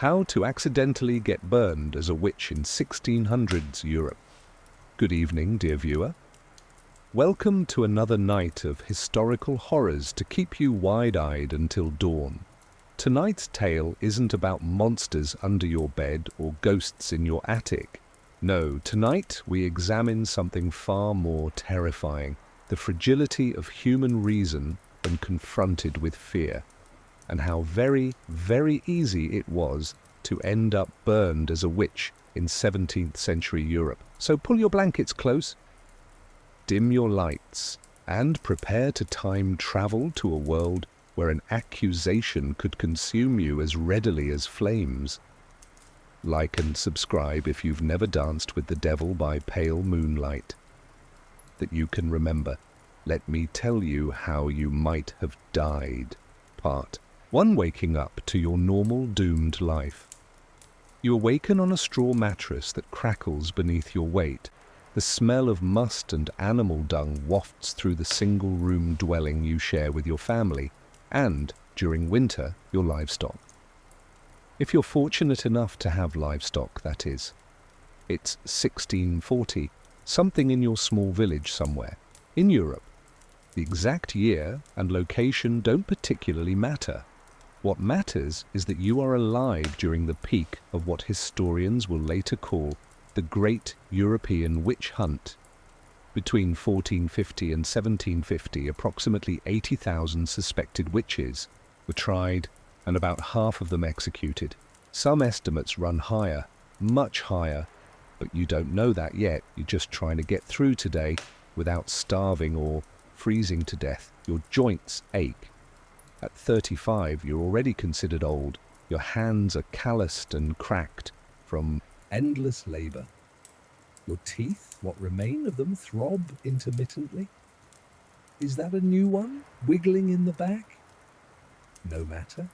How to accidentally get burned as a witch in 1600s Europe. Good evening, dear viewer. Welcome to another night of historical horrors to keep you wide-eyed until dawn. Tonight's tale isn't about monsters under your bed or ghosts in your attic. No, tonight we examine something far more terrifying, the fragility of human reason when confronted with fear, and how very, very easy it was to end up burned as a witch in 17th century Europe. So pull your blankets close, dim your lights, and prepare to time travel to a world where an accusation could consume you as readily as flames. Like and subscribe if you've never danced with the devil by pale moonlight. That you can remember. Let me tell you how you might have died. Part 1. Waking up to your normal doomed life. You awaken on a straw mattress that crackles beneath your weight. The smell of must and animal dung wafts through the single-room dwelling you share with your family, and, during winter, your livestock. If you're fortunate enough to have livestock, that is. It's 1640, something in your small village somewhere, in Europe. The exact year and location don't particularly matter. What matters is that you are alive during the peak of what historians will later call the Great European Witch Hunt. Between 1450 and 1750, approximately 80,000 suspected witches were tried and about half of them executed. Some estimates run higher, much higher, but you don't know that yet. You're just trying to get through today without starving or freezing to death. Your joints ache. At 35, you're already considered old. Your hands are calloused and cracked from endless labor. Your teeth, what remain of them, throb intermittently. Is that a new one, wiggling in the back? No matter.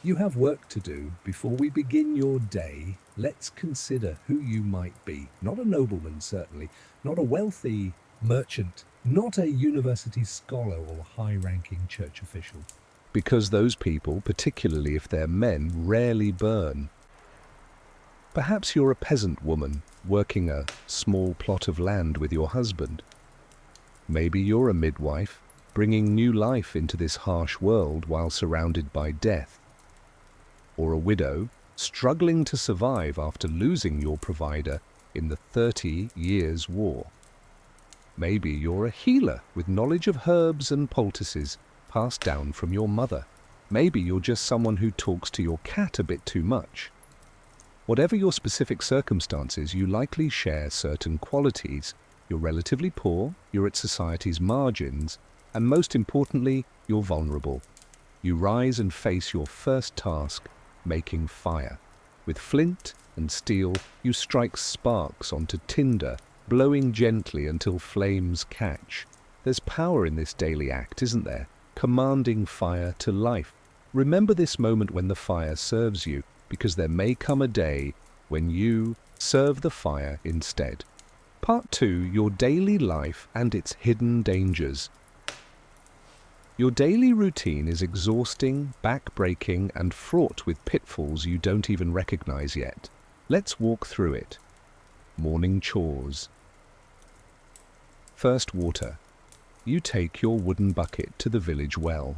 You have work to do. Before we begin your day, let's consider who you might be. Not a nobleman, certainly. Not a wealthy merchant. Not a university scholar or high-ranking church official. Because those people, particularly if they're men, rarely burn. Perhaps you're a peasant woman working a small plot of land with your husband. Maybe you're a midwife, bringing new life into this harsh world while surrounded by death. Or a widow, struggling to survive after losing your provider in the 30 Years' War. Maybe you're a healer with knowledge of herbs and poultices passed down from your mother. Maybe you're just someone who talks to your cat a bit too much. Whatever your specific circumstances, you likely share certain qualities. You're relatively poor, you're at society's margins, and most importantly, you're vulnerable. You rise and face your first task, making fire. With flint and steel, you strike sparks onto tinder, blowing gently until flames catch. There's power in this daily act, isn't there? Commanding fire to life. Remember this moment when the fire serves you, because there may come a day when you serve the fire instead. Part 2. Your daily life and its hidden dangers. Your daily routine is exhausting, back-breaking, and fraught with pitfalls you don't even recognize yet. Let's walk through it. Morning chores. First, water. You take your wooden bucket to the village well.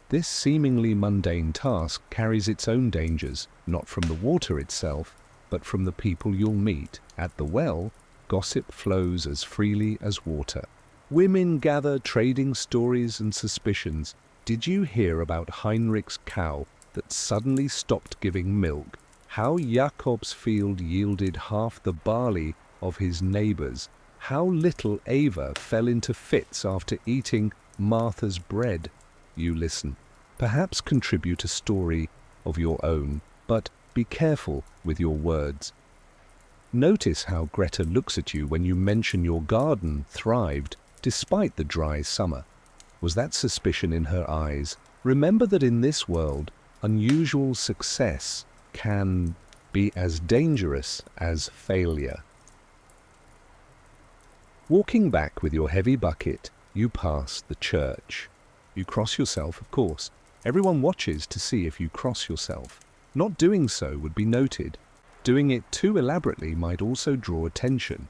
This seemingly mundane task carries its own dangers, not from the water itself, but from the people you'll meet. At the well, gossip flows as freely as water. Women gather, trading stories and suspicions. Did you hear about Heinrich's cow that suddenly stopped giving milk? How Jakob's field yielded half the barley of his neighbors? How little Ava fell into fits after eating Martha's bread? You listen. Perhaps contribute a story of your own, but be careful with your words. Notice how Greta looks at you when you mention your garden thrived despite the dry summer. Was that suspicion in her eyes? Remember that in this world, unusual success can be as dangerous as failure. Walking back with your heavy bucket, you pass the church. You cross yourself, of course. Everyone watches to see if you cross yourself. Not doing so would be noted. Doing it too elaborately might also draw attention.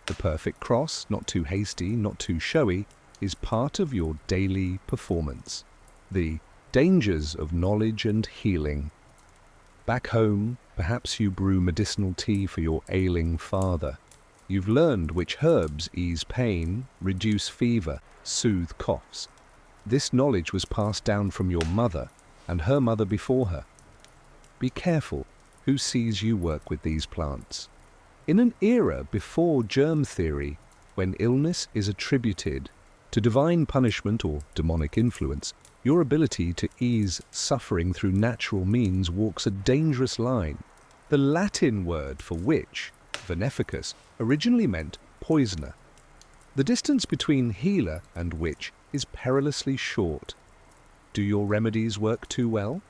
The perfect cross, not too hasty, not too showy, is part of your daily performance. The dangers of knowledge and healing. Back home, perhaps you brew medicinal tea for your ailing father. You've learned which herbs ease pain, reduce fever, soothe coughs. This knowledge was passed down from your mother and her mother before her. Be careful who sees you work with these plants. In an era before germ theory, when illness is attributed to divine punishment or demonic influence, your ability to ease suffering through natural means walks a dangerous line. The Latin word for witch, veneficus, originally meant poisoner. The distance between healer and witch is perilously short. Do your remedies work too well?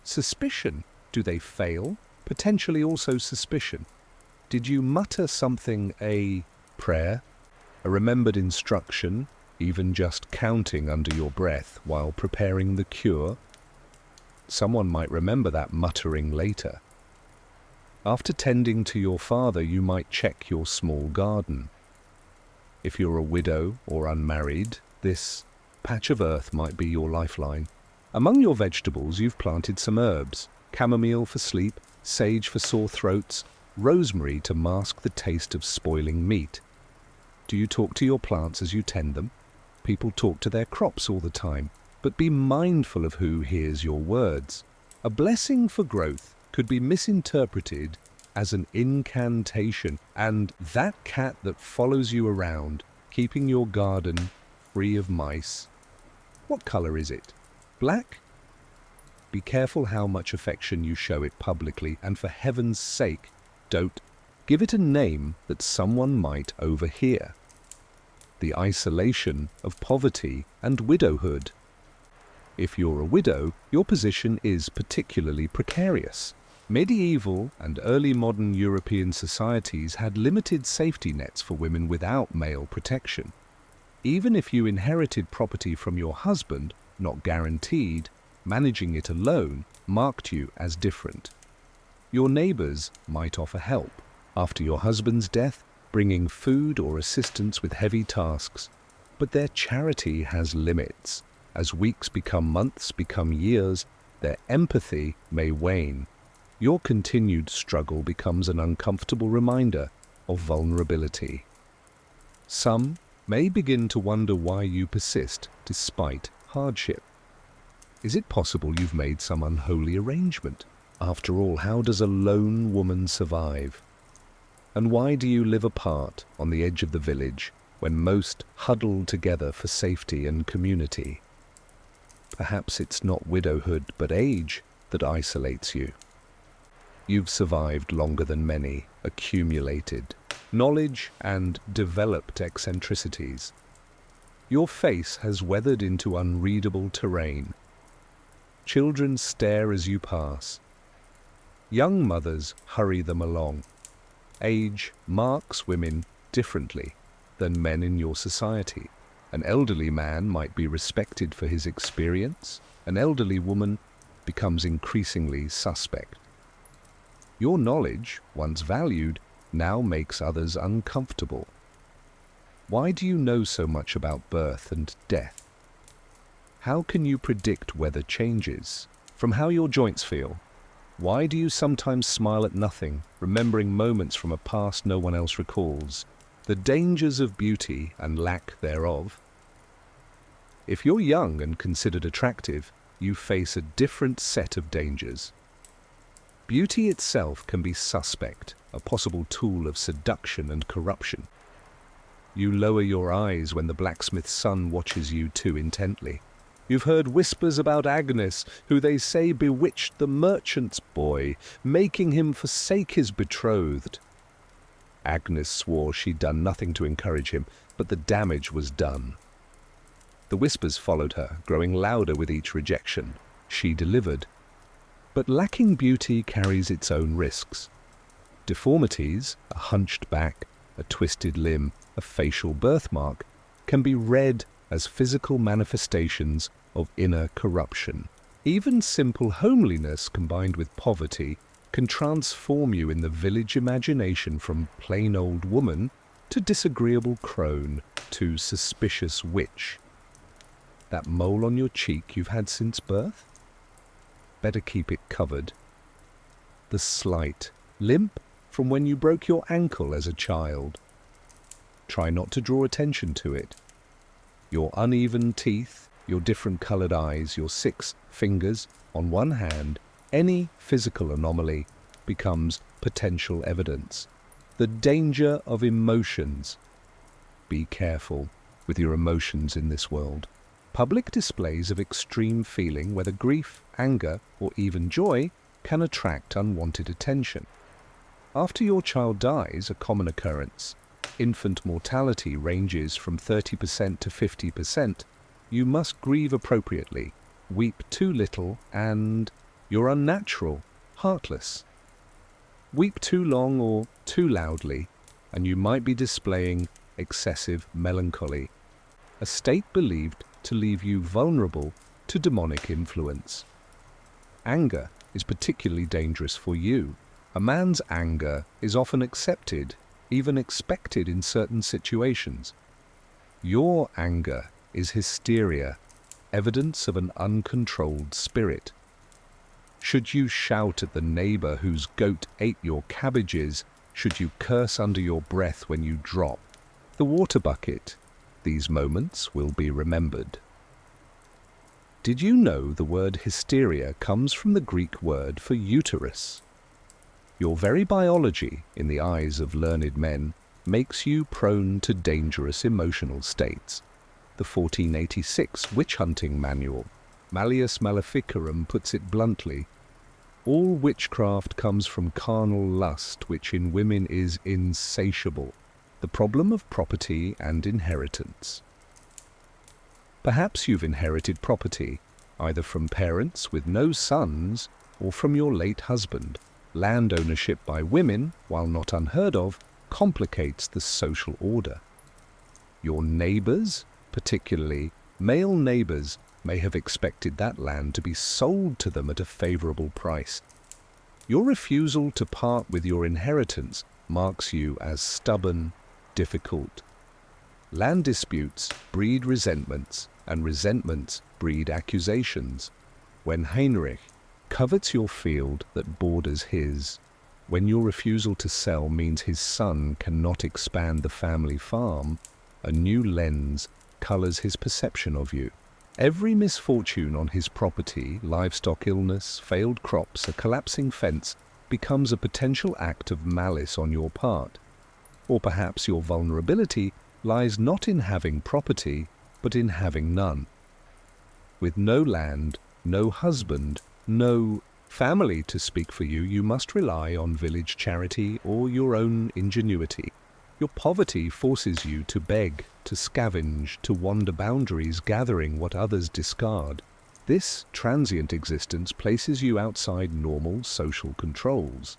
Suspicion. Do they fail? Potentially also suspicion. Did you mutter something, a prayer, a remembered instruction, even just counting under your breath while preparing the cure? Someone might remember that muttering later. After tending to your father, you might check your small garden. If you're a widow or unmarried, this patch of earth might be your lifeline. Among your vegetables, you've planted some herbs: chamomile for sleep, sage for sore throats, rosemary to mask the taste of spoiling meat. Do you talk to your plants as you tend them? People talk to their crops all the time, but be mindful of who hears your words. A blessing for growth could be misinterpreted as an incantation, and that cat that follows you around, keeping your garden free of mice. What color is it? Black? Be careful how much affection you show it publicly, and for heaven's sake, don't give it a name that someone might overhear. The isolation of poverty and widowhood. If you're a widow, your position is particularly precarious. Medieval and early modern European societies had limited safety nets for women without male protection. Even if you inherited property from your husband, not guaranteed, managing it alone marked you as different. Your neighbors might offer help. After your husband's death, bringing food or assistance with heavy tasks. But their charity has limits. As weeks become months, become years, their empathy may wane. Your continued struggle becomes an uncomfortable reminder of vulnerability. Some may begin to wonder why you persist despite hardship. Is it possible you've made some unholy arrangement? After all, how does a lone woman survive? And why do you live apart on the edge of the village when most huddle together for safety and community? Perhaps it's not widowhood but age that isolates you. You've survived longer than many, accumulated knowledge and developed eccentricities. Your face has weathered into unreadable terrain. Children stare as you pass. Young mothers hurry them along. Age marks women differently than men in your society. An elderly man might be respected for his experience. An elderly woman becomes increasingly suspect. Your knowledge, once valued, now makes others uncomfortable. Why do you know so much about birth and death? How can you predict weather changes? From how your joints feel? Why do you sometimes smile at nothing, remembering moments from a past no one else recalls? The dangers of beauty and lack thereof. If you're young and considered attractive, you face a different set of dangers. Beauty itself can be suspect, a possible tool of seduction and corruption. You lower your eyes when the blacksmith's son watches you too intently. You've heard whispers about Agnes, who they say bewitched the merchant's boy, making him forsake his betrothed. Agnes swore she'd done nothing to encourage him, but the damage was done. The whispers followed her, growing louder with each rejection. She delivered. But lacking beauty carries its own risks. Deformities, a hunched back, a twisted limb, a facial birthmark, can be read as physical manifestations of inner corruption. Even simple homeliness combined with poverty can transform you in the village imagination from plain old woman to disagreeable crone to suspicious witch. That mole on your cheek you've had since birth? Better keep it covered. The slight limp from when you broke your ankle as a child. Try not to draw attention to it. Your uneven teeth, your different coloured eyes, your 6 fingers on one hand, any physical anomaly becomes potential evidence. The danger of emotions. Be careful with your emotions in this world. Public displays of extreme feeling, whether grief, anger, or even joy, can attract unwanted attention. After your child dies, a common occurrence, infant mortality ranges from 30% to 50%, you must grieve appropriately, weep too little, and you're unnatural, heartless. Weep too long or too loudly, and you might be displaying excessive melancholy, a state believed to leave you vulnerable to demonic influence. Anger is particularly dangerous for you. A man's anger is often accepted, even expected in certain situations. Your anger is hysteria, evidence of an uncontrolled spirit. Should you shout at the neighbor whose goat ate your cabbages? Should you curse under your breath when you drop the water bucket? These moments will be remembered. Did you know the word hysteria comes from the Greek word for uterus? Your very biology, in the eyes of learned men, makes you prone to dangerous emotional states. The 1486 witch-hunting manual, Malleus Maleficarum, puts it bluntly: all witchcraft comes from carnal lust, which in women is insatiable. The problem of property and inheritance. Perhaps you've inherited property, either from parents with no sons or from your late husband. Land ownership by women, while not unheard of, complicates the social order. Your neighbours, particularly male neighbours, may have expected that land to be sold to them at a favourable price. Your refusal to part with your inheritance marks you as stubborn, difficult. Land disputes breed resentments, and resentments breed accusations. When Heinrich covets your field that borders his, when your refusal to sell means his son cannot expand the family farm, a new lens colours his perception of you. Every misfortune on his property, livestock illness, failed crops, a collapsing fence, becomes a potential act of malice on your part. Or perhaps your vulnerability lies not in having property, but in having none. With no land, no husband, no family to speak for you, you must rely on village charity or your own ingenuity. Your poverty forces you to beg, to scavenge, to wander boundaries, gathering what others discard. This transient existence places you outside normal social controls.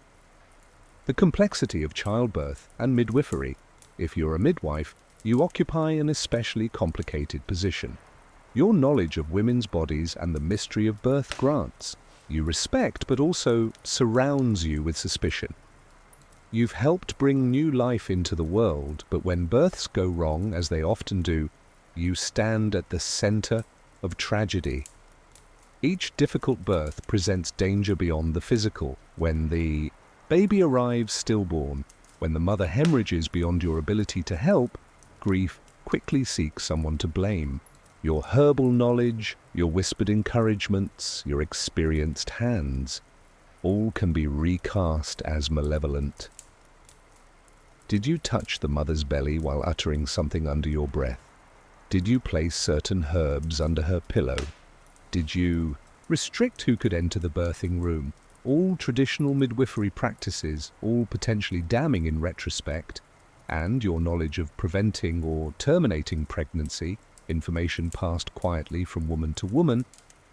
The complexity of childbirth and midwifery. If you're a midwife, you occupy an especially complicated position. Your knowledge of women's bodies and the mystery of birth grants you respect, but also surrounds you with suspicion. You've helped bring new life into the world, but when births go wrong, as they often do, you stand at the center of tragedy. Each difficult birth presents danger beyond the physical. When the baby arrives stillborn, when the mother hemorrhages beyond your ability to help, grief quickly seeks someone to blame. Your herbal knowledge, your whispered encouragements, your experienced hands, all can be recast as malevolent. Did you touch the mother's belly while uttering something under your breath? Did you place certain herbs under her pillow? Did you restrict who could enter the birthing room? All traditional midwifery practices, all potentially damning in retrospect, and your knowledge of preventing or terminating pregnancy, information passed quietly from woman to woman,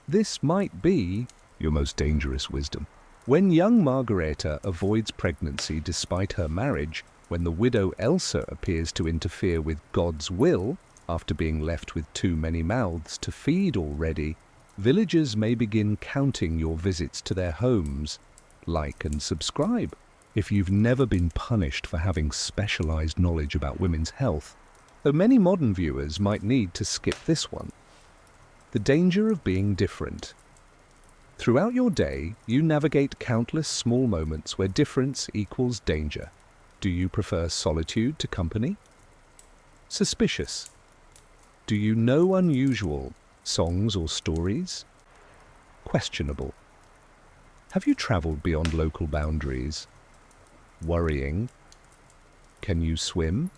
this might be your most dangerous wisdom. When young Margareta avoids pregnancy despite her marriage, when the widow Elsa appears to interfere with God's will after being left with too many mouths to feed already, Villagers may begin counting your visits to their homes. Like and subscribe. If you've never been punished for having specialized knowledge about women's health, though many modern viewers might need to skip this one. The danger of being different. Throughout your day, you navigate countless small moments where difference equals danger. Do you prefer solitude to company? Suspicious. Do you know unusual songs or stories? Questionable. Have you traveled beyond local boundaries? Worrying. Can you swim?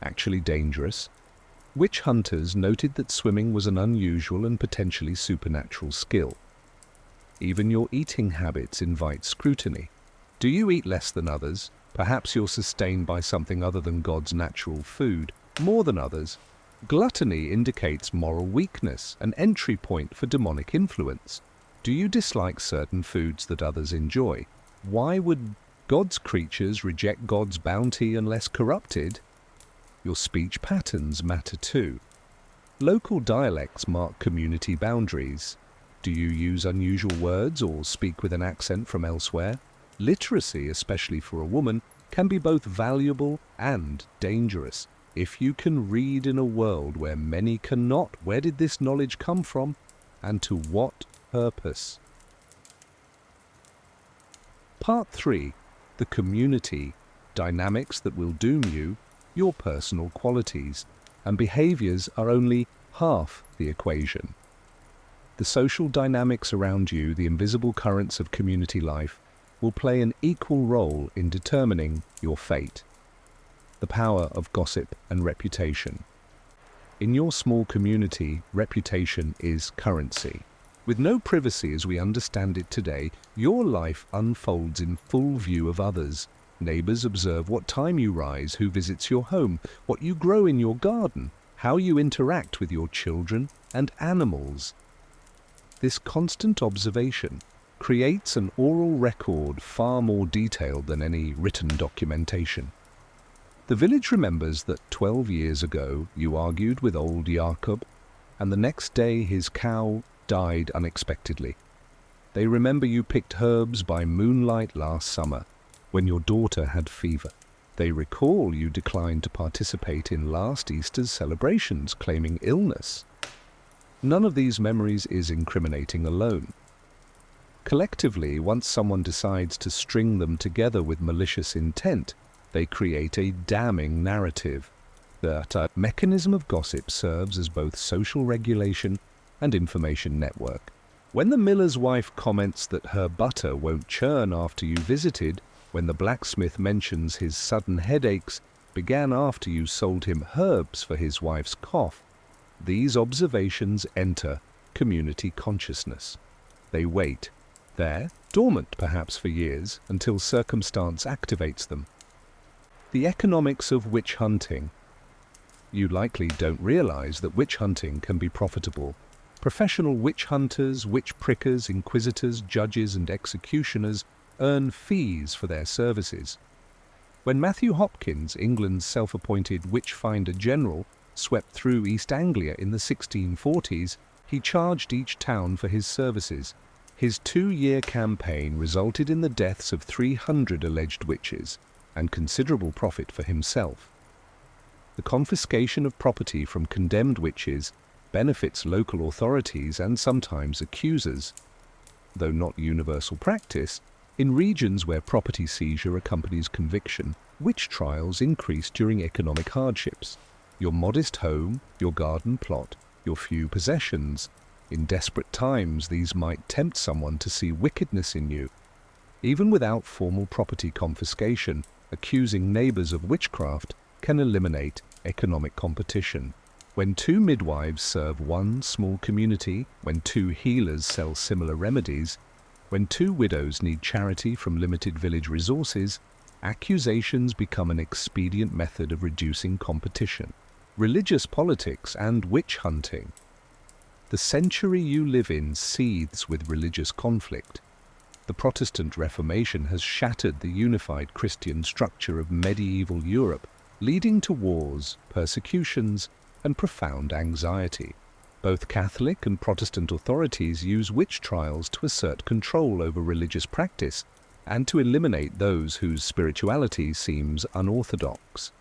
Actually dangerous. Witch hunters noted that swimming was an unusual and potentially supernatural skill. Even your eating habits invite scrutiny. Do you eat less than others? Perhaps you're sustained by something other than God's natural food, more than others. Gluttony indicates moral weakness, an entry point for demonic influence. Do you dislike certain foods that others enjoy? Why would God's creatures reject God's bounty unless corrupted? Your speech patterns matter too. Local dialects mark community boundaries. Do you use unusual words or speak with an accent from elsewhere? Literacy, especially for a woman, can be both valuable and dangerous. If you can read in a world where many cannot, where did this knowledge come from, and to what purpose? Part 3. The community. Dynamics that will doom you. Your personal qualities and behaviors are only half the equation. The social dynamics around you, the invisible currents of community life, will play an equal role in determining your fate. The power of gossip and reputation. In your small community, reputation is currency. With no privacy as we understand it today, your life unfolds in full view of others. Neighbors observe what time you rise, who visits your home, what you grow in your garden, how you interact with your children and animals. This constant observation creates an oral record far more detailed than any written documentation. The village remembers that 12 years ago you argued with old Jakob, and the next day his cow died unexpectedly. They remember you picked herbs by moonlight last summer, when your daughter had fever. They recall you declined to participate in last Easter's celebrations, claiming illness. None of these memories is incriminating alone. Collectively, once someone decides to string them together with malicious intent, they create a damning narrative. That mechanism of gossip serves as both social regulation and information network. When the miller's wife comments that her butter won't churn after you visited, when the blacksmith mentions his sudden headaches began after you sold him herbs for his wife's cough, these observations enter community consciousness. They wait, there, dormant perhaps for years, until circumstance activates them. The economics of witch hunting. You likely don't realize that witch hunting can be profitable. Professional witch hunters, witch prickers, inquisitors, judges and executioners earn fees for their services. When Matthew Hopkins, England's self-appointed witch-finder general, swept through East Anglia in the 1640s, he charged each town for his services. His 2-year campaign resulted in the deaths of 300 alleged witches, and considerable profit for himself. The confiscation of property from condemned witches benefits local authorities and sometimes accusers. Though not universal practice, in regions where property seizure accompanies conviction, witch trials increase during economic hardships. Your modest home, your garden plot, your few possessions. In desperate times, these might tempt someone to see wickedness in you. Even without formal property confiscation, accusing neighbors of witchcraft can eliminate economic competition. When 2 midwives serve one small community, when 2 healers sell similar remedies, when 2 widows need charity from limited village resources, accusations become an expedient method of reducing competition. Religious politics and witch hunting. The century you live in seethes with religious conflict. The Protestant Reformation has shattered the unified Christian structure of medieval Europe, leading to wars, persecutions, and profound anxiety. Both Catholic and Protestant authorities use witch trials to assert control over religious practice and to eliminate those whose spirituality seems unorthodox.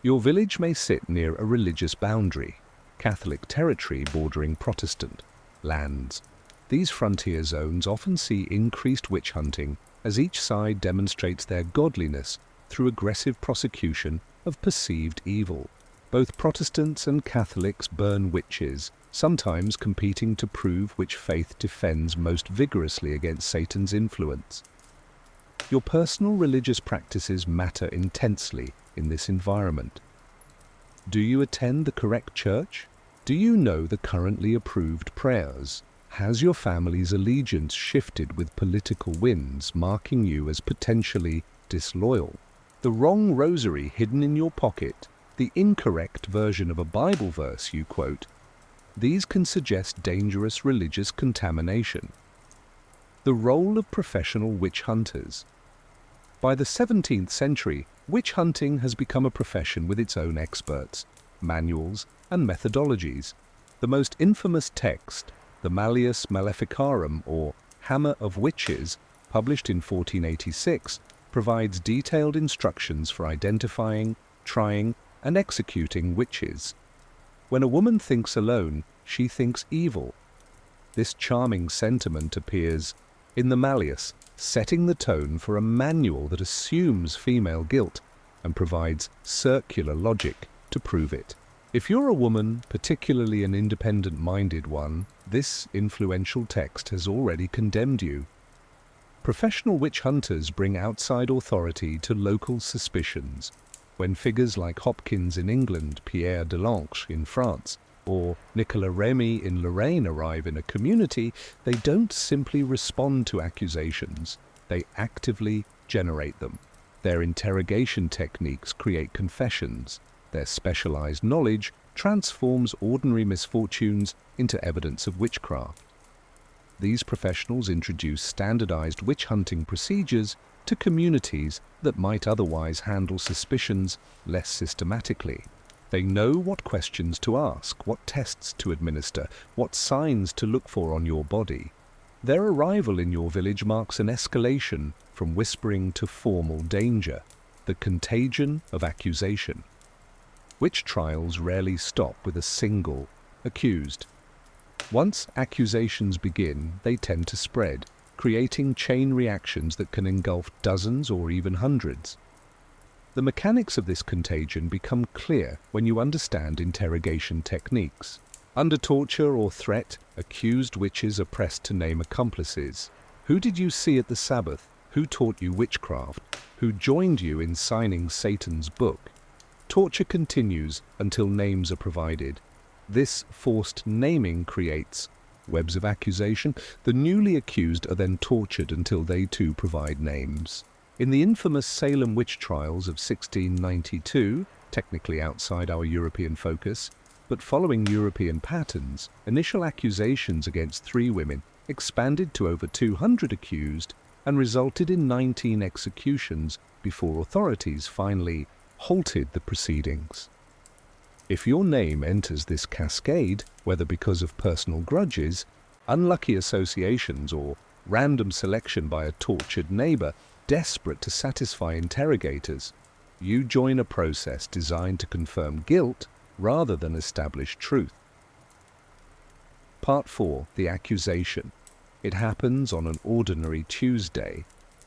Your village may sit near a religious boundary, Catholic territory bordering Protestant lands. These frontier zones often see increased witch hunting as each side demonstrates their godliness through aggressive prosecution of perceived evil. Both Protestants and Catholics burn witches, sometimes competing to prove which faith defends most vigorously against Satan's influence. Your personal religious practices matter intensely in this environment. Do you attend the correct church? Do you know the currently approved prayers? Has your family's allegiance shifted with political winds, marking you as potentially disloyal? The wrong rosary hidden in your pocket, the incorrect version of a Bible verse you quote, these can suggest dangerous religious contamination. The role of professional witch hunters. By the 17th century, witch hunting has become a profession with its own experts, manuals, and methodologies. The most infamous text, the Malleus Maleficarum, or Hammer of Witches, published in 1486, provides detailed instructions for identifying, trying, and executing witches. When a woman thinks alone, she thinks evil. This charming sentiment appears in the Malleus, setting the tone for a manual that assumes female guilt and provides circular logic to prove it. If you're a woman, particularly an independent-minded one, this influential text has already condemned you. Professional witch hunters bring outside authority to local suspicions. When figures like Hopkins in England, Pierre Delanche in France, or Nicolas Remy in Lorraine arrive in a community, they don't simply respond to accusations, they actively generate them. Their interrogation techniques create confessions. Their specialized knowledge transforms ordinary misfortunes into evidence of witchcraft. These professionals introduce standardized witch hunting procedures to communities that might otherwise handle suspicions less systematically. They know what questions to ask, what tests to administer, what signs to look for on your body. Their arrival in your village marks an escalation from whispering to formal danger, the contagion of accusation. Witch trials rarely stop with a single accused. Once accusations begin, they tend to spread, creating chain reactions that can engulf dozens or even hundreds. The mechanics of this contagion become clear when you understand interrogation techniques. Under torture or threat, accused witches are pressed to name accomplices. Who did you see at the Sabbath? Who taught you witchcraft? Who joined you in signing Satan's book? Torture continues until names are provided. This forced naming creates webs of accusation. The newly accused are then tortured until they too provide names. In the infamous Salem witch trials of 1692, technically outside our European focus, but following European patterns, initial accusations against 3 women expanded to over 200 accused and resulted in 19 executions before authorities finally halted the proceedings. If your name enters this cascade, whether because of personal grudges, unlucky associations, or random selection by a tortured neighbor desperate to satisfy interrogators, you join a process designed to confirm guilt rather than establish truth. Part 4. The accusation. It happens on an ordinary Tuesday.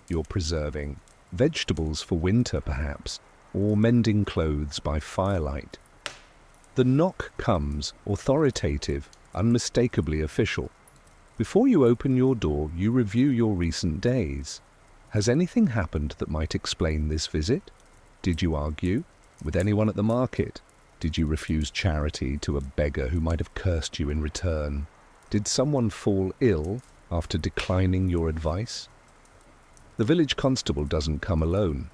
You're preserving vegetables for winter, perhaps, or mending clothes by firelight. The knock comes, authoritative, unmistakably official. Before you open your door, you review your recent days. Has anything happened that might explain this visit? Did you argue with anyone at the market? Did you refuse charity to a beggar who might have cursed you in return? Did someone fall ill after declining your advice? The village constable doesn't come alone.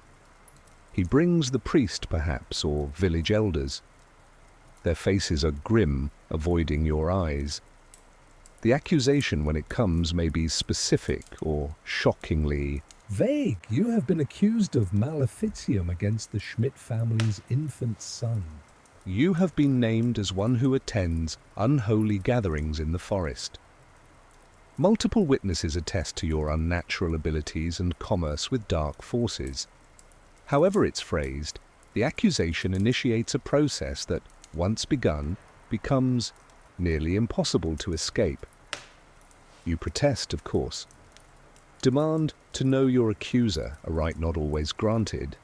He brings the priest, perhaps, or village elders. Their faces are grim, avoiding your eyes. The accusation, when it comes, may be specific or shockingly vague. You have been accused of maleficium against the Schmidt family's infant son. you have been named as one who attends unholy gatherings in the forest. Multiple witnesses attest to your unnatural abilities and commerce with dark forces. However it's phrased, the accusation initiates a process that, once begun, becomes nearly impossible to escape. You protest, of course. Demand to know your accuser, a right not always granted.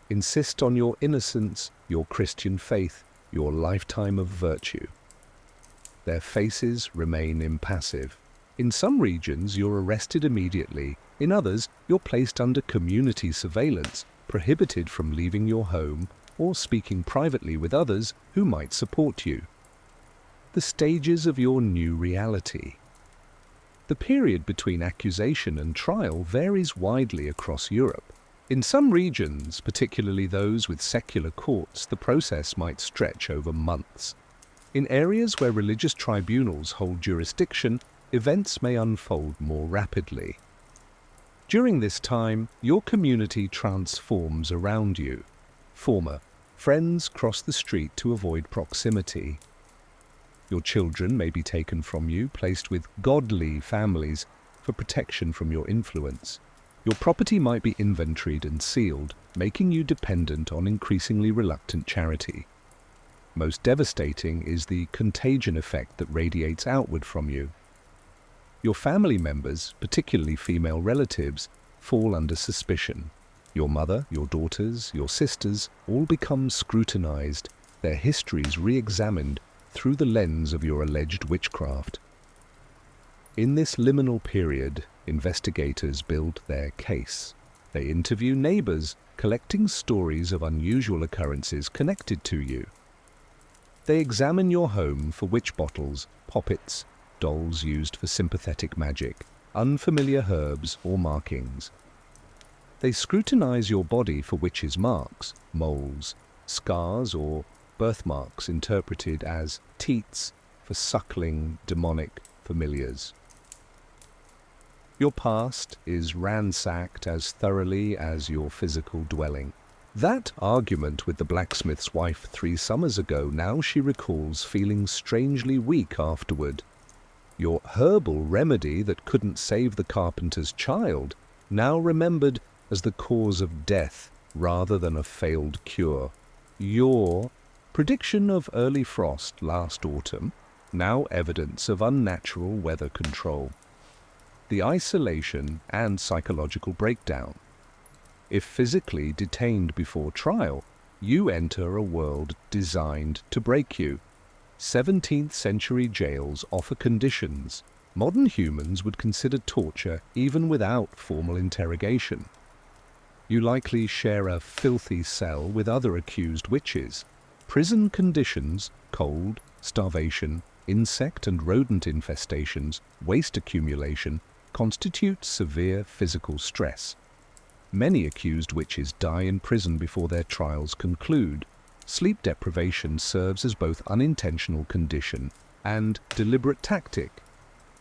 Insist on your innocence, your Christian faith, your lifetime of virtue. Their faces remain impassive. In some regions, you're arrested immediately. In others, you're placed under community surveillance, prohibited from leaving your home or speaking privately with others who might support you. The stages of your new reality. The period between accusation and trial varies widely across Europe. In some regions, particularly those with secular courts, the process might stretch over months. In areas where religious tribunals hold jurisdiction, events may unfold more rapidly. During this time, your community transforms around you. Former friends cross the street to avoid proximity. Your children may be taken from you, placed with godly families for protection from your influence. Your property might be inventoried and sealed, making you dependent on increasingly reluctant charity. Most devastating is the contagion effect that radiates outward from you. Your family members, particularly female relatives, fall under suspicion. Your mother, your daughters, your sisters all become scrutinized, their histories re-examined through the lens of your alleged witchcraft. In this liminal period, investigators build their case. They interview neighbors, collecting stories of unusual occurrences connected to you. They examine your home for witch bottles, poppets, dolls used for sympathetic magic, unfamiliar herbs or markings. They scrutinize your body for witches' marks, moles, scars or birthmarks interpreted as teats for suckling demonic familiars. Your past is ransacked as thoroughly as your physical dwelling. That argument with the blacksmith's wife 3 summers ago, now she recalls feeling strangely weak afterward. Your herbal remedy that couldn't save the carpenter's child, now remembered as the cause of death rather than a failed cure. Your prediction of early frost last autumn, now evidence of unnatural weather control. The isolation and psychological breakdown. If physically detained before trial, you enter a world designed to break you. 17th century jails offer conditions modern humans would consider torture even without formal interrogation. You likely share a filthy cell with other accused witches. Prison conditions, cold, starvation, insect and rodent infestations, waste accumulation, constitute severe physical stress. Many accused witches die in prison before their trials conclude. Sleep deprivation serves as both unintentional condition and deliberate tactic.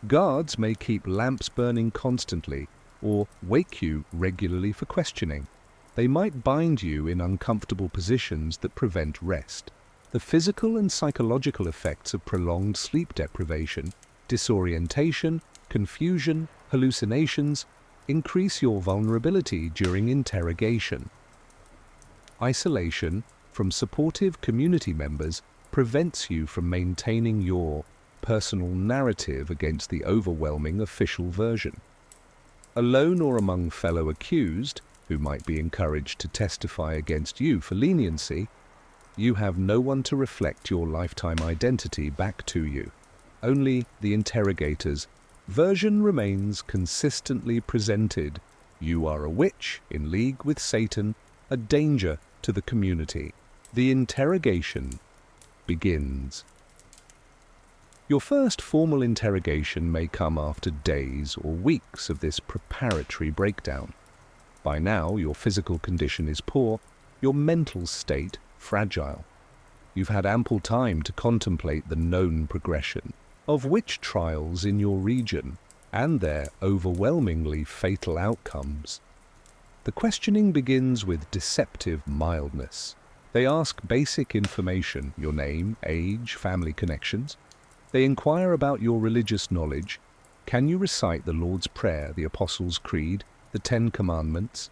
Guards may keep lamps burning constantly or wake you regularly for questioning. They might bind you in uncomfortable positions that prevent rest. The physical and psychological effects of prolonged sleep deprivation, disorientation, confusion, hallucinations, increase your vulnerability during interrogation. Isolation from supportive community members prevents you from maintaining your personal narrative against the overwhelming official version. Alone or among fellow accused, who might be encouraged to testify against you for leniency, you have no one to reflect your lifetime identity back to you. Only the interrogator's version remains consistently presented. You are a witch in league with Satan, a danger to the community. The interrogation begins. Your first formal interrogation may come after days or weeks of this preparatory breakdown. By now, your physical condition is poor, your mental state fragile. You've had ample time to contemplate the known progression of witch trials in your region and their overwhelmingly fatal outcomes. The questioning begins with deceptive mildness. They ask basic information, your name, age, family connections. They inquire about your religious knowledge. Can you recite the Lord's Prayer, the Apostles' Creed, the Ten Commandments?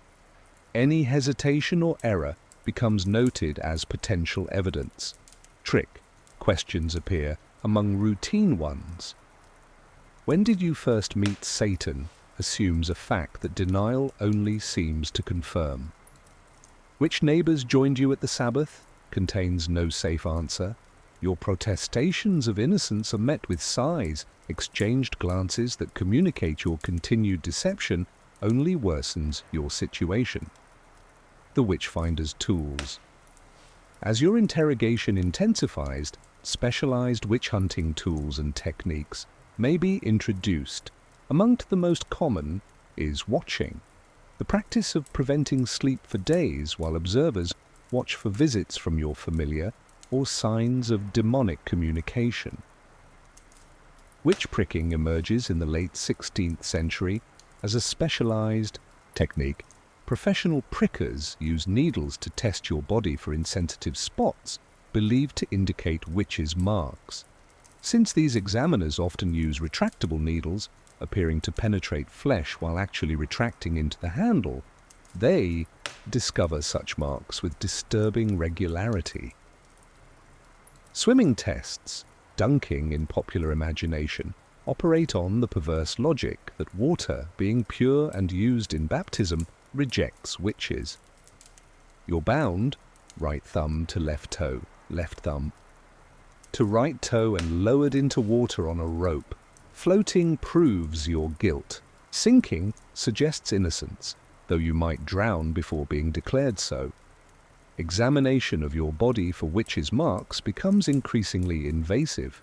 Any hesitation or error becomes noted as potential evidence. Trick questions appear among routine ones. When did you first meet Satan assumes a fact that denial only seems to confirm. Which neighbors joined you at the Sabbath contains no safe answer. Your protestations of innocence are met with sighs. Exchanged glances that communicate your continued deception only worsens your situation. The Witchfinder's tools. As your interrogation intensifies, specialized witch-hunting tools and techniques may be introduced. Among the most common is watching, the practice of preventing sleep for days while observers watch for visits from your familiar or signs of demonic communication. Witch pricking emerges in the late 16th century as a specialized technique. Professional prickers use needles to test your body for insensitive spots believed to indicate witches' marks. Since these examiners often use retractable needles, appearing to penetrate flesh while actually retracting into the handle, they discover such marks with disturbing regularity. Swimming tests, dunking in popular imagination, operate on the perverse logic that water, being pure and used in baptism, rejects witches. You're bound, right thumb to left toe, left thumb to right toe and lowered into water on a rope. Floating proves your guilt. Sinking suggests innocence, though you might drown before being declared so. Examination of your body for witches' marks becomes increasingly invasive.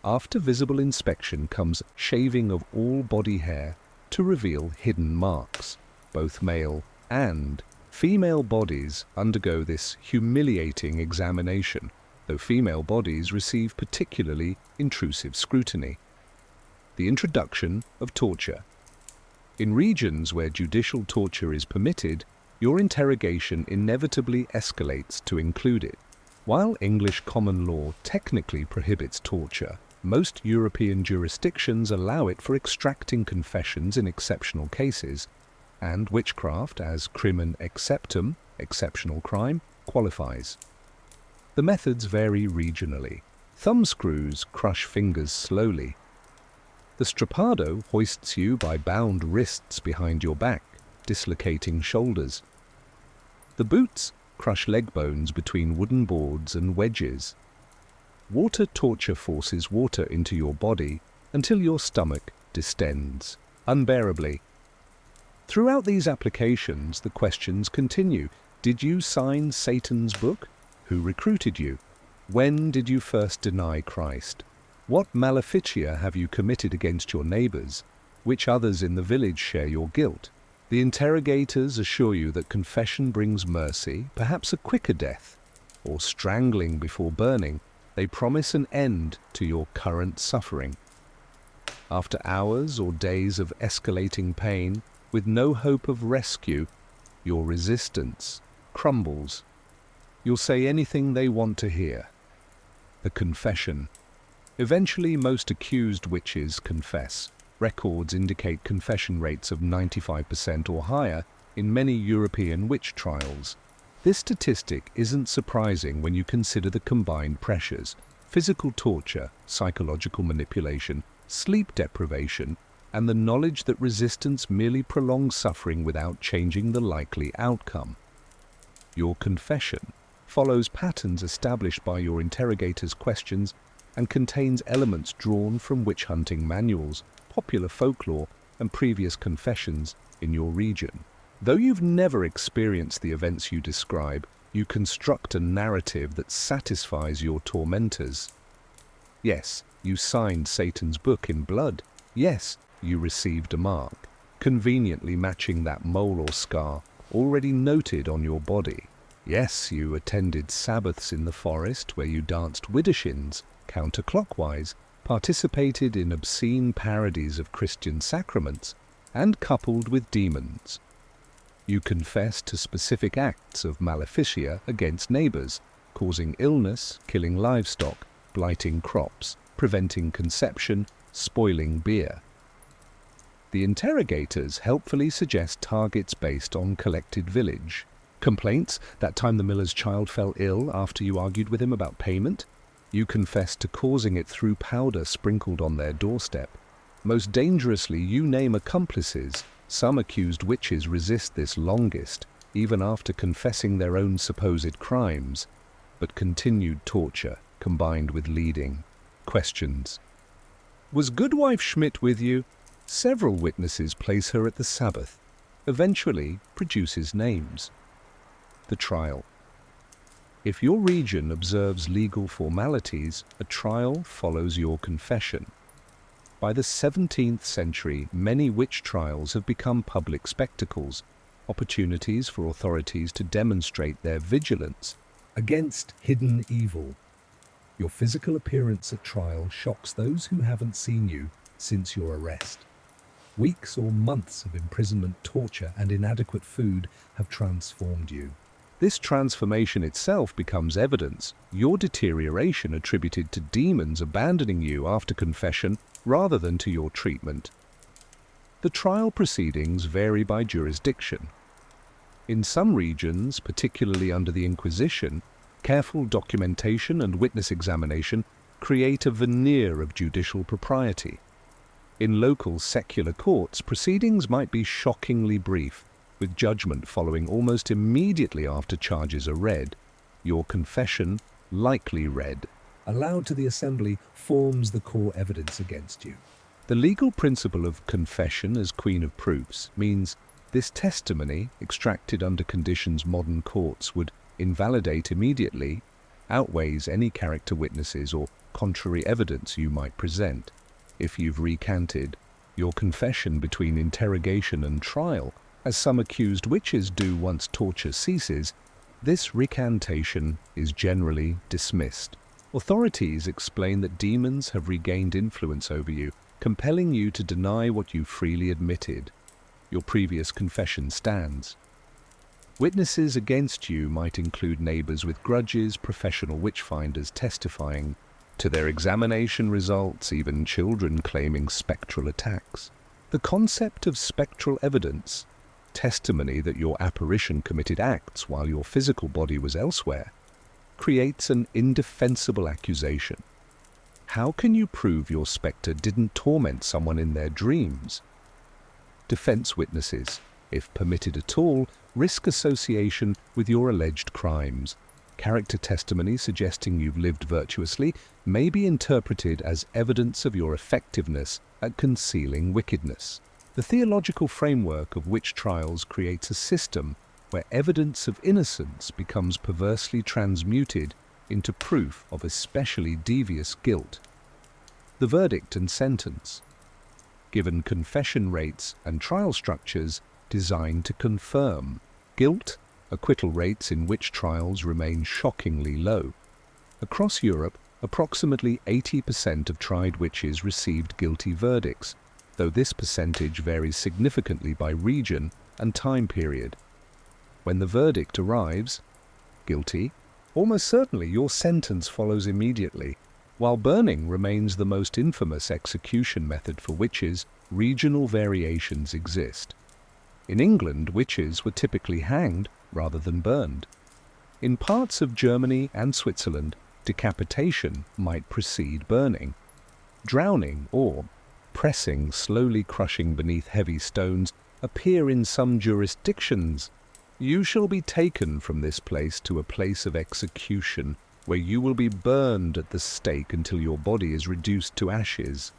After visible inspection comes shaving of all body hair to reveal hidden marks. Both male and female bodies undergo this humiliating examination, though female bodies receive particularly intrusive scrutiny. The introduction of torture. In regions where judicial torture is permitted, your interrogation inevitably escalates to include it. While English common law technically prohibits torture, most European jurisdictions allow it for extracting confessions in exceptional cases, and witchcraft as crimen exceptum, exceptional crime, qualifies. The methods vary regionally. Thumbscrews crush fingers slowly. The strappado hoists you by bound wrists behind your back, dislocating shoulders. The boots crush leg bones between wooden boards and wedges. Water torture forces water into your body until your stomach distends unbearably. Throughout these applications, the questions continue. Did you sign Satan's book? Who recruited you? When did you first deny Christ? What maleficia have you committed against your neighbors? Which others in the village share your guilt? The interrogators assure you that confession brings mercy, perhaps a quicker death, or strangling before burning. They promise an end to your current suffering. After hours or days of escalating pain, with no hope of rescue, your resistance crumbles. You'll say anything they want to hear. The confession. Eventually, most accused witches confess. Records indicate confession rates of 95% or higher in many European witch trials. This statistic isn't surprising when you consider the combined pressures: physical torture, psychological manipulation, sleep deprivation, and the knowledge that resistance merely prolongs suffering without changing the likely outcome. Your confession follows patterns established by your interrogator's questions and contains elements drawn from witch-hunting manuals, popular folklore, and previous confessions in your region. Though you've never experienced the events you describe, you construct a narrative that satisfies your tormentors. Yes, you signed Satan's book in blood. Yes, you received a mark, conveniently matching that mole or scar already noted on your body. Yes, you attended Sabbaths in the forest where you danced widdershins counterclockwise, participated in obscene parodies of Christian sacraments, and coupled with demons. You confess to specific acts of maleficia against neighbors, causing illness, killing livestock, blighting crops, preventing conception, spoiling beer. The interrogators helpfully suggest targets based on collected village. Complaints, that time the miller's child fell ill after you argued with him about payment. You confess to causing it through powder sprinkled on their doorstep. Most dangerously, you name accomplices. Some accused witches resist this longest, even after confessing their own supposed crimes, but continued torture combined with leading. Questions. Was Goodwife Schmidt with you? Several witnesses place her at the Sabbath. Eventually produces names. The trial. If your region observes legal formalities, a trial follows your confession. By the 17th century, many witch trials have become public spectacles, opportunities for authorities to demonstrate their vigilance against hidden evil. Your physical appearance at trial shocks those who haven't seen you since your arrest. Weeks or months of imprisonment, torture, and inadequate food have transformed you. This transformation itself becomes evidence, your deterioration attributed to demons abandoning you after confession rather than to your treatment. The trial proceedings vary by jurisdiction. In some regions, particularly under the Inquisition, careful documentation and witness examination create a veneer of judicial propriety. In local secular courts, proceedings might be shockingly brief, with judgment following almost immediately after charges are read, your confession likely read. Allowed to the assembly forms the core evidence against you. The legal principle of confession as queen of proofs means this testimony, extracted under conditions modern courts would invalidate immediately, outweighs any character witnesses or contrary evidence you might present. If you've recanted, your confession between interrogation and trial, as some accused witches do once torture ceases, this recantation is generally dismissed. Authorities explain that demons have regained influence over you, compelling you to deny what you freely admitted. Your previous confession stands. Witnesses against you might include neighbors with grudges, professional witchfinders testifying to their examination results, even children claiming spectral attacks. The concept of spectral evidence, testimony that your apparition committed acts while your physical body was elsewhere, creates an indefensible accusation. How can you prove your spectre didn't torment someone in their dreams? Defense witnesses, if permitted at all, risk association with your alleged crimes. Character testimony suggesting you've lived virtuously may be interpreted as evidence of your effectiveness at concealing wickedness. The theological framework of witch trials creates a system where evidence of innocence becomes perversely transmuted into proof of especially devious guilt. The verdict and sentence. Given confession rates and trial structures designed to confirm guilt, acquittal rates in witch trials remain shockingly low. Across Europe, approximately 80% of tried witches received guilty verdicts, though this percentage varies significantly by region and time period. When the verdict arrives, guilty, almost certainly your sentence follows immediately. While burning remains the most infamous execution method for witches, regional variations exist. In England, witches were typically hanged rather than burned. In parts of Germany and Switzerland, decapitation might precede burning. Drowning or pressing, slowly crushing beneath heavy stones, appear in some jurisdictions. You shall be taken from this place to a place of execution, where you will be burned at the stake until your body is reduced to ashes.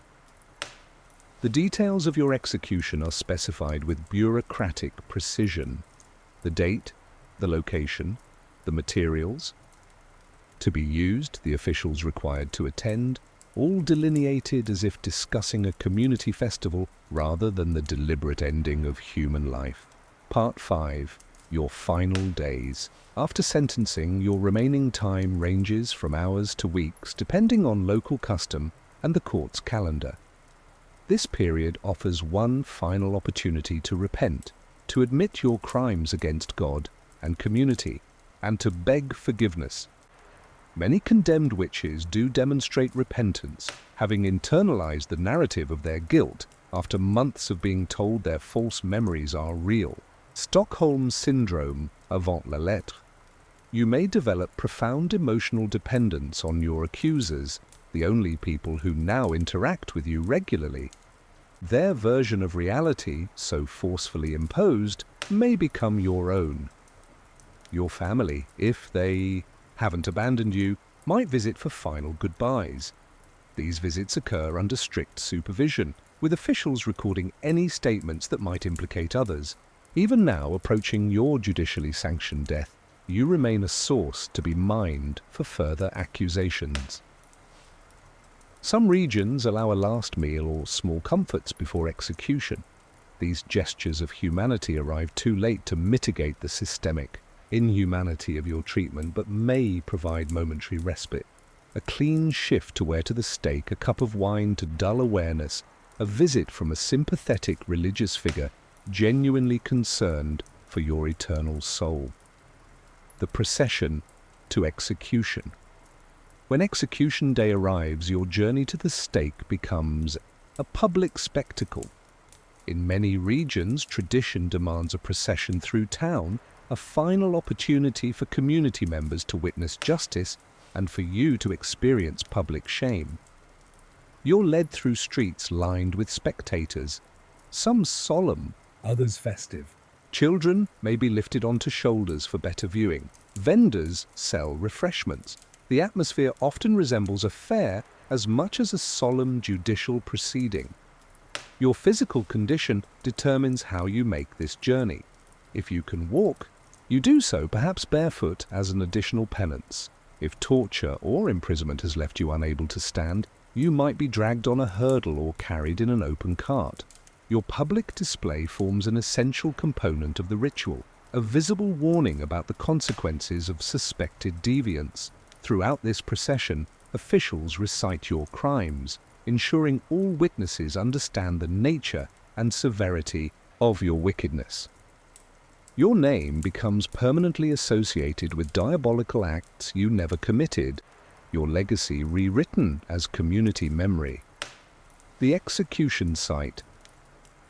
The details of your execution are specified with bureaucratic precision. The date, the location, the materials to be used, the officials required to attend, all delineated as if discussing a community festival rather than the deliberate ending of human life. Part 5. Your final days. After sentencing, your remaining time ranges from hours to weeks, depending on local custom and the court's calendar. This period offers one final opportunity to repent, to admit your crimes against God and community, and to beg forgiveness. Many condemned witches do demonstrate repentance, having internalized the narrative of their guilt after months of being told their false memories are real. Stockholm Syndrome avant la lettre. You may develop profound emotional dependence on your accusers, the only people who now interact with you regularly. Their version of reality, so forcefully imposed, may become your own. Your family, if they haven't abandoned you, might visit for final goodbyes. These visits occur under strict supervision, with officials recording any statements that might implicate others. Even now, approaching your judicially sanctioned death, you remain a source to be mined for further accusations. Some regions allow a last meal or small comforts before execution. These gestures of humanity arrive too late to mitigate the systemic inhumanity of your treatment, but may provide momentary respite. A clean shift to wear to the stake, a cup of wine to dull awareness, a visit from a sympathetic religious figure genuinely concerned for your eternal soul. The procession to execution. When execution day arrives, your journey to the stake becomes a public spectacle. In many regions, tradition demands a procession through town, a final opportunity for community members to witness justice and for you to experience public shame. You're led through streets lined with spectators, some solemn, others festive. Children may be lifted onto shoulders for better viewing. Vendors sell refreshments. The atmosphere often resembles a fair as much as a solemn judicial proceeding. Your physical condition determines how you make this journey. If you can walk, you do so perhaps barefoot as an additional penance. If torture or imprisonment has left you unable to stand, you might be dragged on a hurdle or carried in an open cart. Your public display forms an essential component of the ritual, a visible warning about the consequences of suspected deviance. Throughout this procession, officials recite your crimes, ensuring all witnesses understand the nature and severity of your wickedness. Your name becomes permanently associated with diabolical acts you never committed, your legacy rewritten as community memory. The execution site.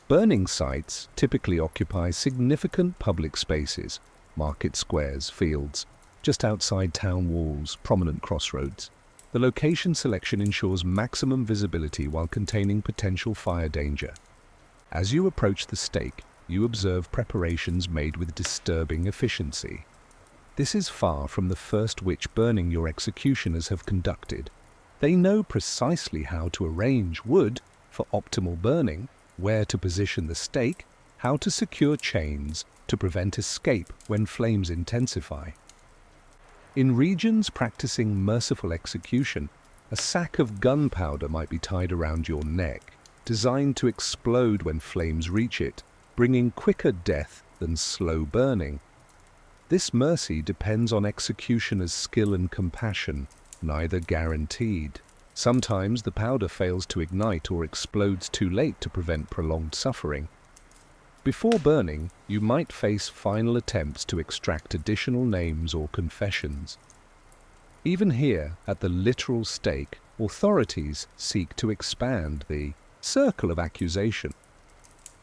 Burning sites typically occupy significant public spaces, market squares, fields, just outside town walls, prominent crossroads. The location selection ensures maximum visibility while containing potential fire danger. As you approach the stake, you observe preparations made with disturbing efficiency. This is far from the first witch burning your executioners have conducted. They know precisely how to arrange wood for optimal burning, where to position the stake, how to secure chains to prevent escape when flames intensify. In regions practicing merciful execution, a sack of gunpowder might be tied around your neck, designed to explode when flames reach it, bringing quicker death than slow burning. This mercy depends on executioner's skill and compassion, neither guaranteed. Sometimes the powder fails to ignite or explodes too late to prevent prolonged suffering. Before burning, you might face final attempts to extract additional names or confessions. Even here, at the literal stake, authorities seek to expand the circle of accusation.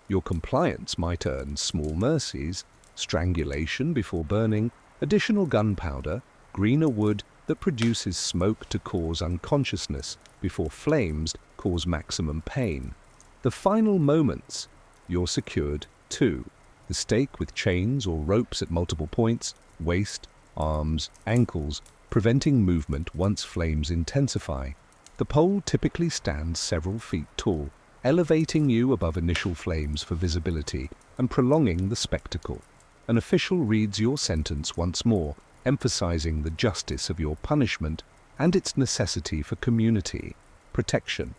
Your compliance might earn small mercies, strangulation before burning, additional gunpowder, greener wood that produces smoke to cause unconsciousness before flames cause maximum pain. The final moments, you're secured too. The stake with chains or ropes at multiple points, waist, arms, ankles, preventing movement once flames intensify. The pole typically stands several feet tall, elevating you above initial flames for visibility and prolonging the spectacle. An official reads your sentence once more, emphasizing the justice of your punishment and its necessity for community protection.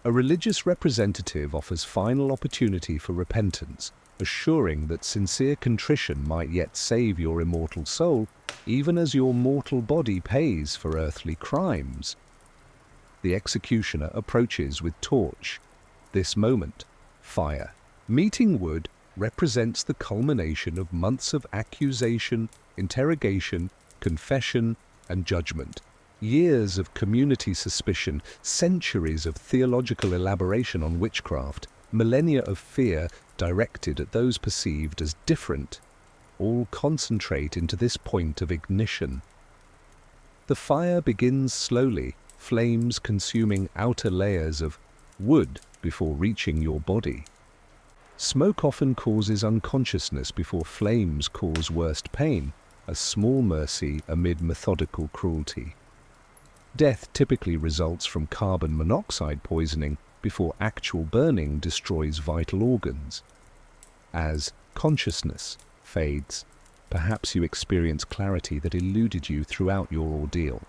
A religious representative offers final opportunity for repentance, assuring that sincere contrition might yet save your immortal soul, even as your mortal body pays for earthly crimes. The executioner approaches with torch. This moment, fire. Meeting wood, represents the culmination of months of accusation, interrogation, confession, and judgment. Years of community suspicion, centuries of theological elaboration on witchcraft, millennia of fear directed at those perceived as different, all concentrate into this point of ignition. The fire begins slowly, flames consuming outer layers of wood before reaching your body. Smoke often causes unconsciousness before flames cause worst pain, a small mercy amid methodical cruelty. Death typically results from carbon monoxide poisoning before actual burning destroys vital organs. As consciousness fades, perhaps you experience clarity that eluded you throughout your ordeal.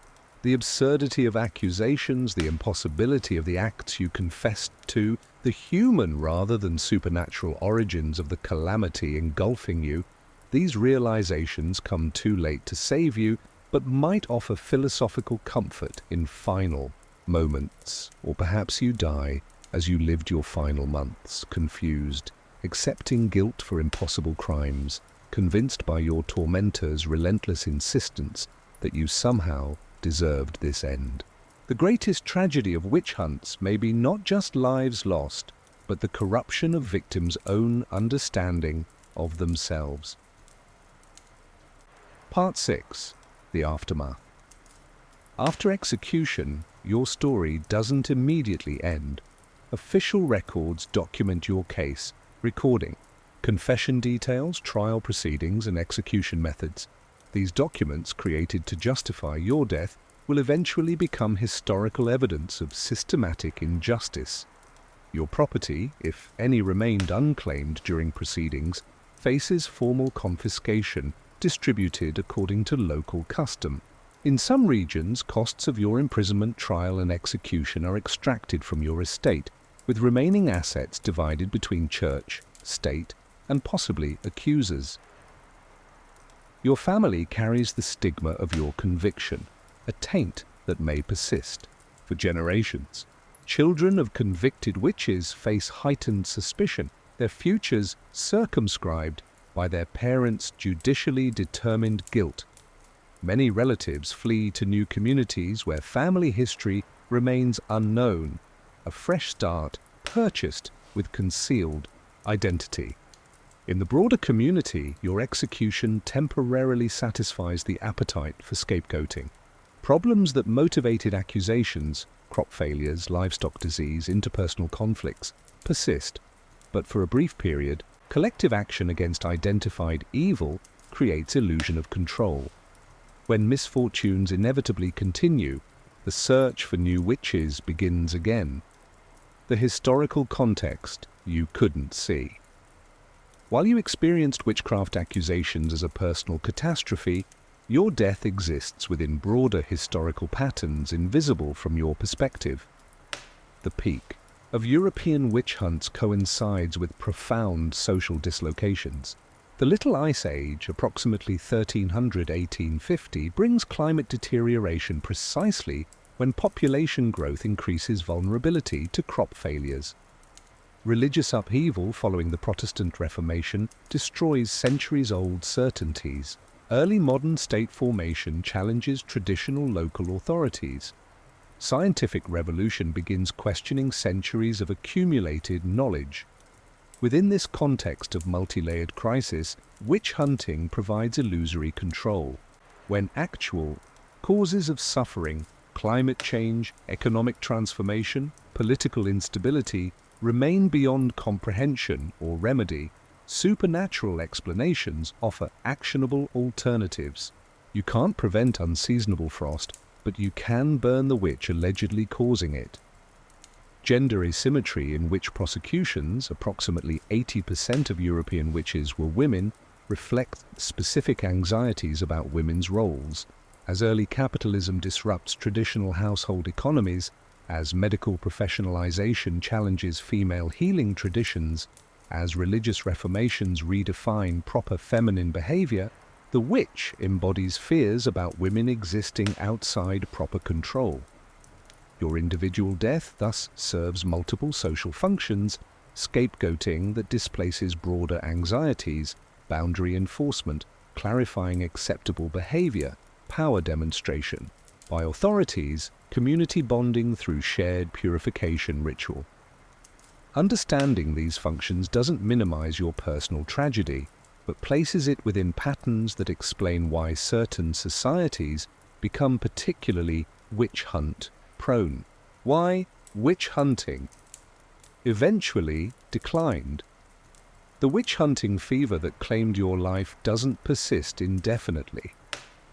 The absurdity of accusations, the impossibility of the acts you confessed to, the human rather than supernatural origins of the calamity engulfing you, these realizations come too late to save you, but might offer philosophical comfort in final moments. Or perhaps you die as you lived your final months, confused, accepting guilt for impossible crimes, convinced by your tormentor's relentless insistence that you somehow deserved this end. The greatest tragedy of witch hunts may be not just lives lost, but the corruption of victims' own understanding of themselves. Part 6. The Aftermath. After execution, your story doesn't immediately end. Official records document your case, recording confession details, trial proceedings, and execution methods. These documents, created to justify your death, will eventually become historical evidence of systematic injustice. Your property, if any remained unclaimed during proceedings, faces formal confiscation, distributed according to local custom. In some regions, costs of your imprisonment, trial, and execution are extracted from your estate, with remaining assets divided between church, state, and possibly accusers. Your family carries the stigma of your conviction, a taint that may persist for generations. Children of convicted witches face heightened suspicion, their futures circumscribed by their parents' judicially determined guilt. Many relatives flee to new communities where family history remains unknown, a fresh start purchased with concealed identity. In the broader community, your execution temporarily satisfies the appetite for scapegoating. Problems that motivated accusations, crop failures, livestock disease, interpersonal conflicts, persist, but for a brief period, collective action against identified evil creates illusion of control. When misfortunes inevitably continue, the search for new witches begins again. The historical context you couldn't see. While you experienced witchcraft accusations as a personal catastrophe, your death exists within broader historical patterns invisible from your perspective. The peak of European witch hunts coincides with profound social dislocations. The Little Ice Age, approximately 1300–1850, brings climate deterioration precisely when population growth increases vulnerability to crop failures. Religious upheaval following the Protestant Reformation destroys centuries-old certainties. Early modern state formation challenges traditional local authorities. Scientific revolution begins questioning centuries of accumulated knowledge. Within this context of multi-layered crisis, witch hunting provides illusory control. When actual causes of suffering, climate change, economic transformation, political instability remain beyond comprehension or remedy, supernatural explanations offer actionable alternatives. You can't prevent unseasonable frost, but you can burn the witch allegedly causing it. Gender asymmetry in witch prosecutions, approximately 80% of European witches were women, reflect specific anxieties about women's roles. As early capitalism disrupts traditional household economies, as medical professionalization challenges female healing traditions, as religious reformations redefine proper feminine behavior, the witch embodies fears about women existing outside proper control. Your individual death thus serves multiple social functions, scapegoating that displaces broader anxieties, boundary enforcement, clarifying acceptable behavior, power demonstration. By authorities, community bonding through shared purification ritual. Understanding these functions doesn't minimize your personal tragedy, but places it within patterns that explain why certain societies become particularly witch hunt prone. Why witch hunting eventually declined. The witch hunting fever that claimed your life doesn't persist indefinitely.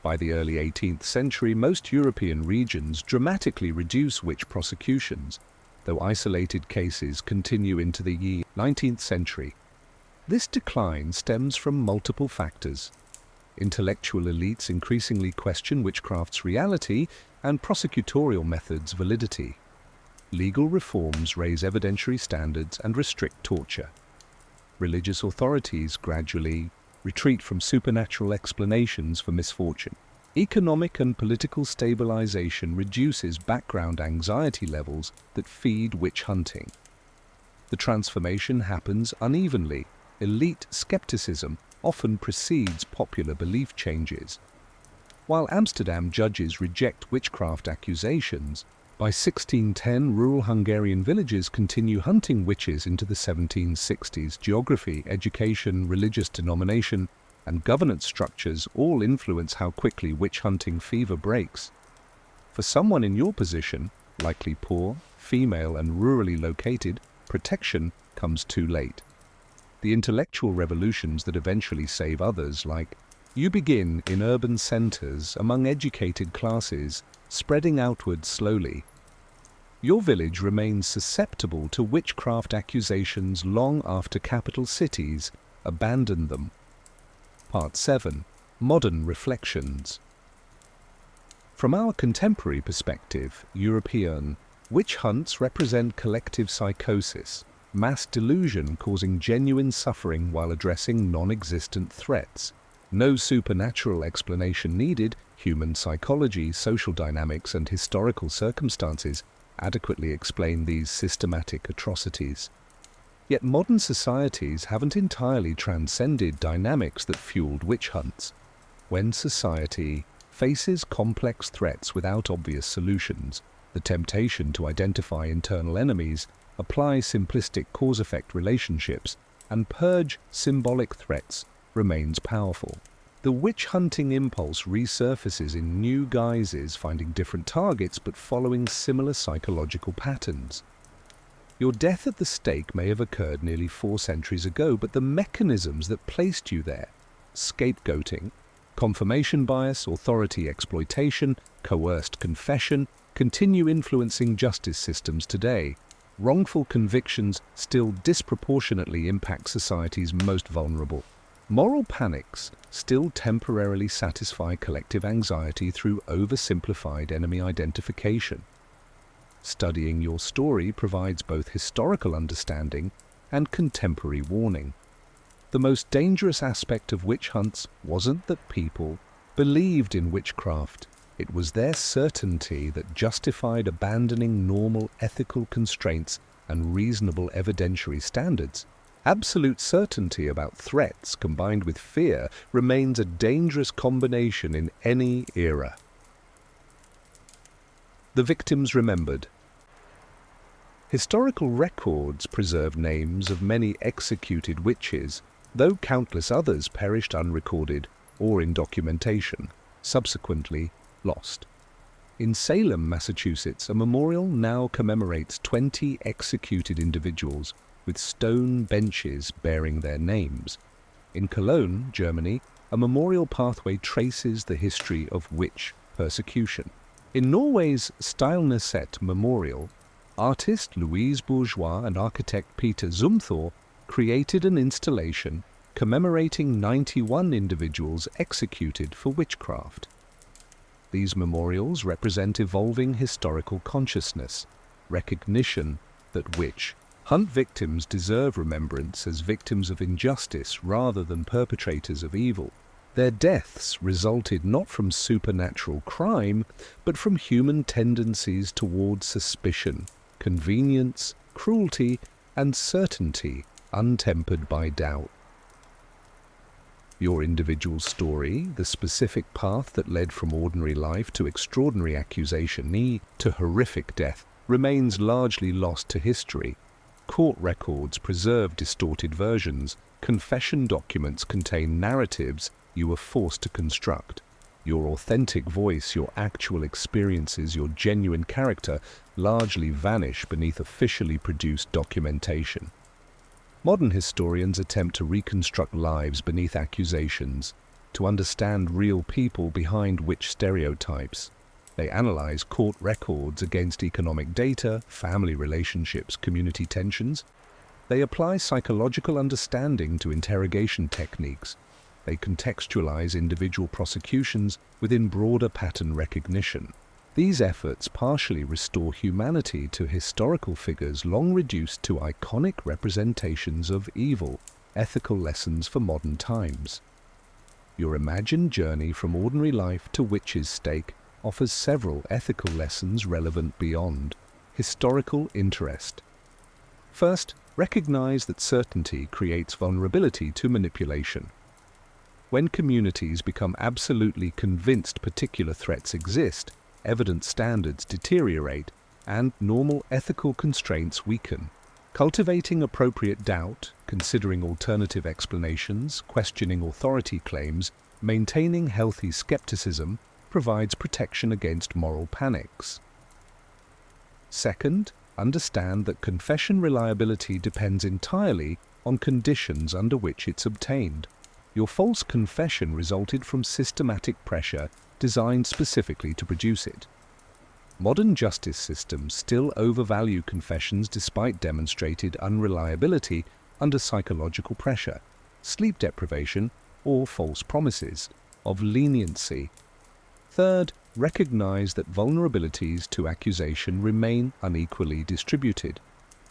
By the early 18th century, most European regions dramatically reduce witch prosecutions, though isolated cases continue into the 19th century. This decline stems from multiple factors. Intellectual elites increasingly question witchcraft's reality and prosecutorial methods' validity. Legal reforms raise evidentiary standards and restrict torture. Religious authorities gradually retreat from supernatural explanations for misfortune. Economic and political stabilization reduces background anxiety levels that feed witch hunting. The transformation happens unevenly. Elite skepticism often precedes popular belief changes. While Amsterdam judges reject witchcraft accusations, by 1610 rural Hungarian villages continue hunting witches into the 1760s. Geography, education, religious denomination, and governance structures all influence how quickly witch hunting fever breaks. For someone in your position, likely poor, female, and rurally located, protection comes too late. The intellectual revolutions that eventually save others, like you, begin in urban centers among educated classes, spreading outward slowly. Your village remains susceptible to witchcraft accusations long after capital cities abandon them. Part 7. Modern Reflections. From our contemporary perspective, European, witch hunts represent collective psychosis, mass delusion causing genuine suffering while addressing non-existent threats. No supernatural explanation needed. Human psychology, social dynamics, and historical circumstances adequately explain these systematic atrocities. Yet modern societies haven't entirely transcended dynamics that fueled witch hunts. When society faces complex threats without obvious solutions, the temptation to identify internal enemies, apply simplistic cause-effect relationships, and purge symbolic threats remains powerful. The witch-hunting impulse resurfaces in new guises, finding different targets but following similar psychological patterns. Your death at the stake may have occurred nearly 4 centuries ago, but the mechanisms that placed you there, scapegoating, confirmation bias, authority exploitation, coerced confession, continue influencing justice systems today. Wrongful convictions still disproportionately impact society's most vulnerable. Moral panics still temporarily satisfy collective anxiety through oversimplified enemy identification. Studying your story provides both historical understanding and contemporary warning. The most dangerous aspect of witch hunts wasn't that people believed in witchcraft. It was their certainty that justified abandoning normal ethical constraints and reasonable evidentiary standards. Absolute certainty about threats combined with fear remains a dangerous combination in any era. The victims remembered. Historical records preserve names of many executed witches, though countless others perished unrecorded or in documentation, subsequently lost. In Salem, Massachusetts, a memorial now commemorates 20 executed individuals with stone benches bearing their names. In Cologne, Germany, a memorial pathway traces the history of witch persecution. In Norway's Stilneset Memorial, artist Louise Bourgeois and architect Peter Zumthor created an installation commemorating 91 individuals executed for witchcraft. These memorials represent evolving historical consciousness, recognition that witch hunt victims deserve remembrance as victims of injustice rather than perpetrators of evil. Their deaths resulted not from supernatural crime, but from human tendencies toward suspicion, convenience, cruelty, and certainty untempered by doubt. Your individual story, the specific path that led from ordinary life to extraordinary accusation to horrific death, remains largely lost to history. Court records preserve distorted versions. Confession documents contain narratives you were forced to construct. Your authentic voice, your actual experiences, your genuine character largely vanish beneath officially produced documentation. Modern historians attempt to reconstruct lives beneath accusations, to understand real people behind which stereotypes. They analyze court records against economic data, family relationships, community tensions. They apply psychological understanding to interrogation techniques. They contextualize individual prosecutions within broader pattern recognition. These efforts partially restore humanity to historical figures long reduced to iconic representations of evil, ethical lessons for modern times. Your imagined journey from ordinary life to witch's stake offers several ethical lessons relevant beyond historical interest. First, recognize that certainty creates vulnerability to manipulation. When communities become absolutely convinced particular threats exist, evidence standards deteriorate, and normal ethical constraints weaken. Cultivating appropriate doubt, considering alternative explanations, questioning authority claims, maintaining healthy skepticism provides protection against moral panics. Second, understand that confession reliability depends entirely on conditions under which it's obtained. Your false confession resulted from systematic pressure designed specifically to produce it. Modern justice systems still overvalue confessions despite demonstrated unreliability under psychological pressure, sleep deprivation, or false promises of leniency. Third, recognize that vulnerabilities to accusation remain unequally distributed.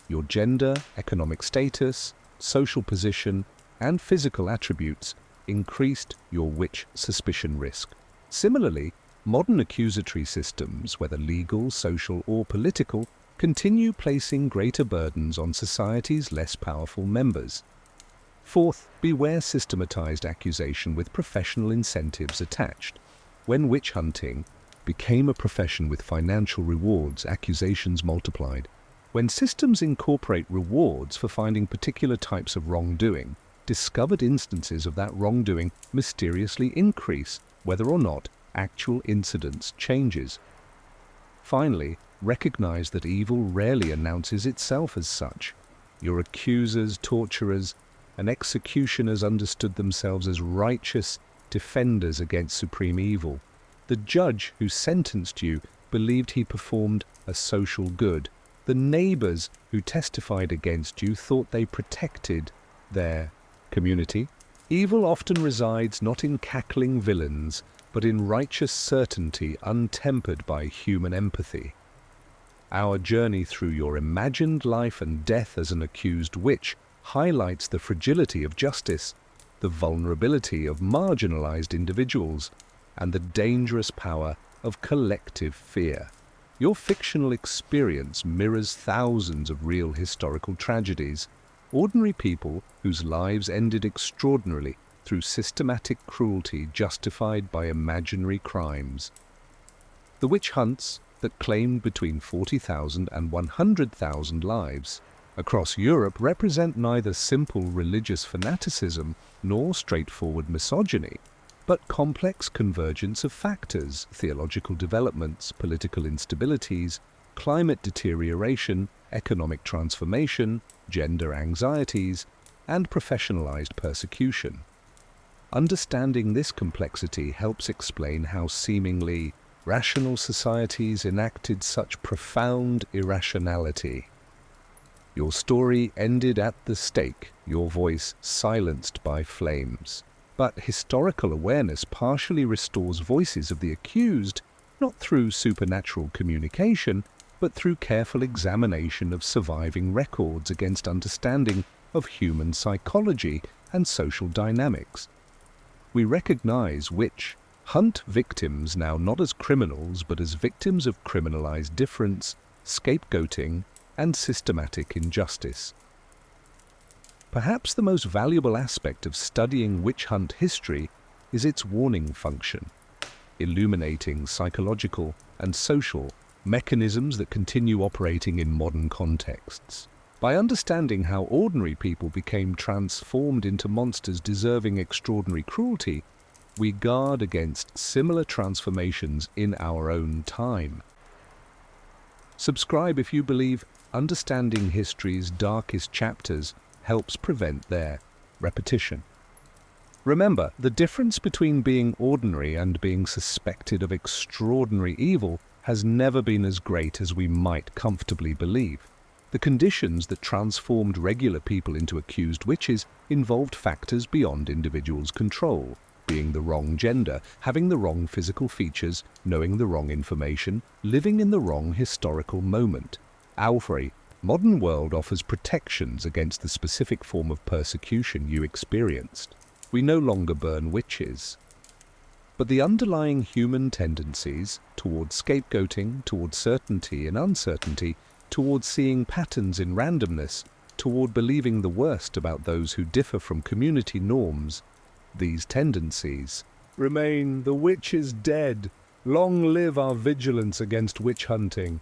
Your gender, economic status, social position, and physical attributes increased your witch suspicion risk. Similarly, modern accusatory systems, whether legal, social, or political, continue placing greater burdens on society's less powerful members. Fourth, beware systematized accusation with professional incentives attached. When witch hunting became a profession with financial rewards, accusations multiplied. When systems incorporate rewards for finding particular types of wrongdoing, discovered instances of that wrongdoing mysteriously increase, whether or not actual incidence changes. Finally, recognize that evil rarely announces itself as such. Your accusers, torturers, and executioners understood themselves as righteous defenders against supreme evil. The judge who sentenced you believed he performed a social good. The neighbors who testified against you thought they protected their community. Evil often resides not in cackling villains, but in righteous certainty untempered by human empathy. Our journey through your imagined life and death as an accused witch highlights the fragility of justice, the vulnerability of marginalized individuals, and the dangerous power of collective fear. Your fictional experience mirrors thousands of real historical tragedies, ordinary people whose lives ended extraordinarily through systematic cruelty justified by imaginary crimes. The witch hunts that claimed between 40,000 and 100,000 lives across Europe represent neither simple religious fanaticism nor straightforward misogyny, but complex convergence of factors, theological developments, political instabilities, climate deterioration, economic transformation, gender anxieties, and professionalized persecution. Understanding this complexity helps explain how seemingly rational societies enacted such profound irrationality. Your story ended at the stake, your voice silenced by flames. But historical awareness partially restores voices of the accused, not through supernatural communication, but through careful examination of surviving records against understanding of human psychology and social dynamics. We recognize witch hunt victims now not as criminals but as victims of criminalized difference, scapegoating, and systematic injustice. Perhaps the most valuable aspect of studying witch hunt history is its warning function, illuminating psychological and social mechanisms that continue operating in modern contexts. By understanding how ordinary people became transformed into monsters deserving extraordinary cruelty, we guard against similar transformations in our own time. Subscribe if you believe understanding history's darkest chapters helps prevent their repetition. Remember, the difference between being ordinary and being suspected of extraordinary evil has never been as great as we might comfortably believe. The conditions that transformed regular people into accused witches involved factors beyond individuals' control, being the wrong gender, having the wrong physical features, knowing the wrong information, living in the wrong historical moment. Our modern world offers protections against the specific form of persecution you experienced. We no longer burn witches. But the underlying human tendencies towards scapegoating, towards certainty and uncertainty, towards seeing patterns in randomness, toward believing the worst about those who differ from community norms, these tendencies remain. The witch is dead. Long live our vigilance against witch hunting.